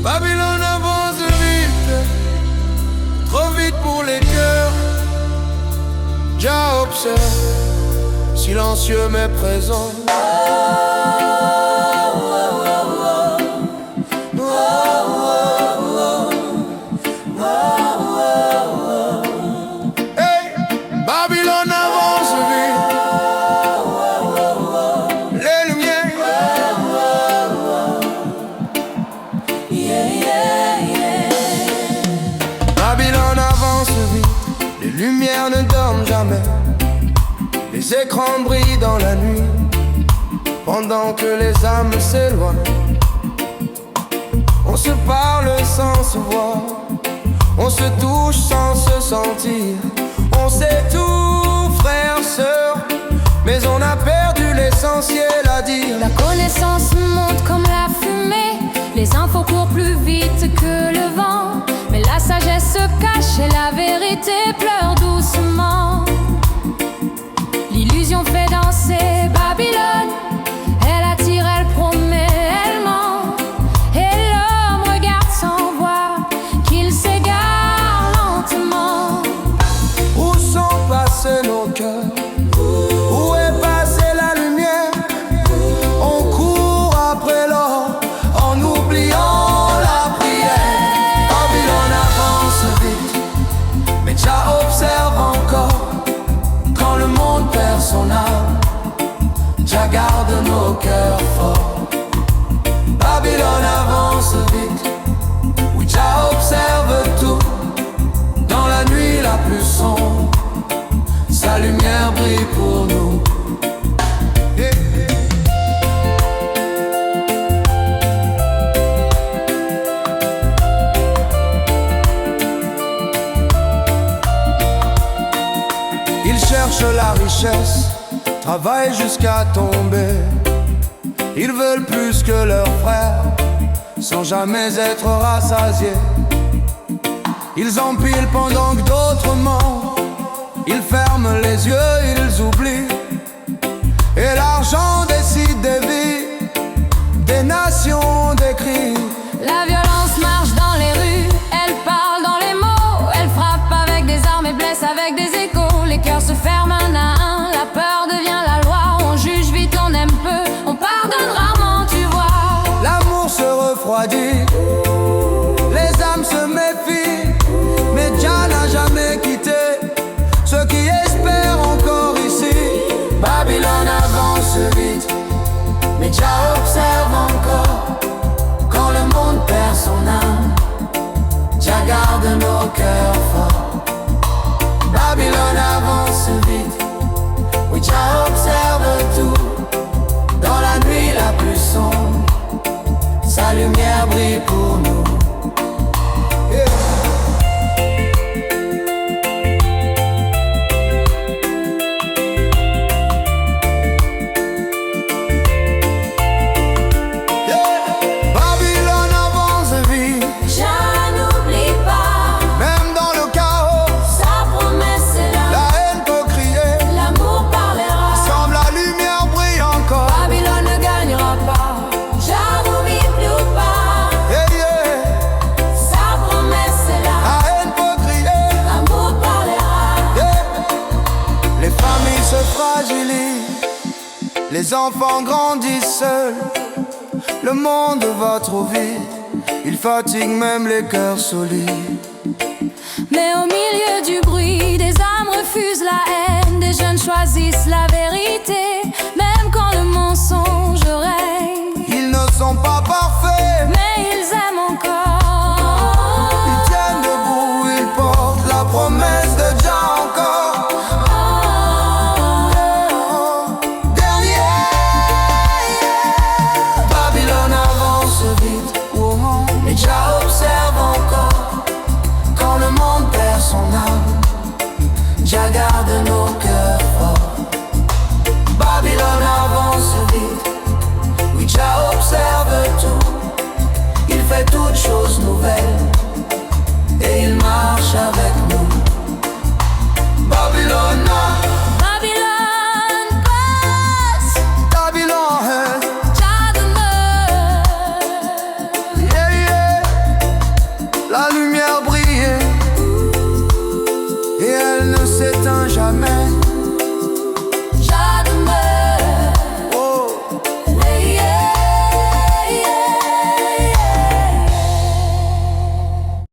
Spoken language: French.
Babylone avance vite, trop vite pour les cœurs. Jah observe, silencieux mais présent. Hey, Babylone avance vite, les lumières. Babylone avance vite, les lumières ne dorment jamais. Les écrans brillent dans la nuit, pendant que les âmes s'éloignent. On se parle sans se voir, on se touche sans se sentir. On sait tout, frère, sœur, mais on a perdu l'essentiel à dire. La connaissance monte comme la fumée, les infos courent plus vite que le vent. Mais la sagesse se cache et la vérité pleure doucement. L'illusion fait danser Babylone, elle attire, elle promet, elle ment. Et l'homme regarde sans voir qu'il s'égare lentement. Où sont passés nos cœurs? Où est passée la lumière? On court après l'or en oubliant la prière. Babylone avance vite, mais Jah observe encore. Quand le monde perd son âme, Jah garde nos cœurs forts. Babylone avance vite, oui, Jah observe tout. Dans la nuit la plus sombre, sa lumière brille pour nous. Yeah. Ils cherchent la richesse, travaillent jusqu'à tomber. Ils veulent plus que leurs frères, sans jamais être rassasiés. Ils empilent pendant que d'autres mentent. Ils ferment les yeux, ils oublient. Et l'argent décide des vies, des nations, des cris. La violence marche dans les rues, elle parle dans les mots. Elle frappe avec des armes et blesse avec des échos. Les cœurs se ferment un à un, la peur devient la loi. On juge vite, on aime peu, on pardonne rarement, tu vois. L'amour se refroidit, les âmes se méfient. Mais Jah n'a jamais quitté ceux qui espèrent encore ici. Babylone avance vite, mais Jah observe encore. Quand le monde perd son âme, Jah garde nos cœurs forts. Babylone avance vite, oui, Jah observe tout. Dans la nuit la plus sombre, sa lumière brille pour nous. Yeah. Les enfants grandissent seuls, le monde va trop vite, il fatigue même les cœurs solides. Mais au milieu du bruit, des âmes refusent la haine, des jeunes choisissent la vérité.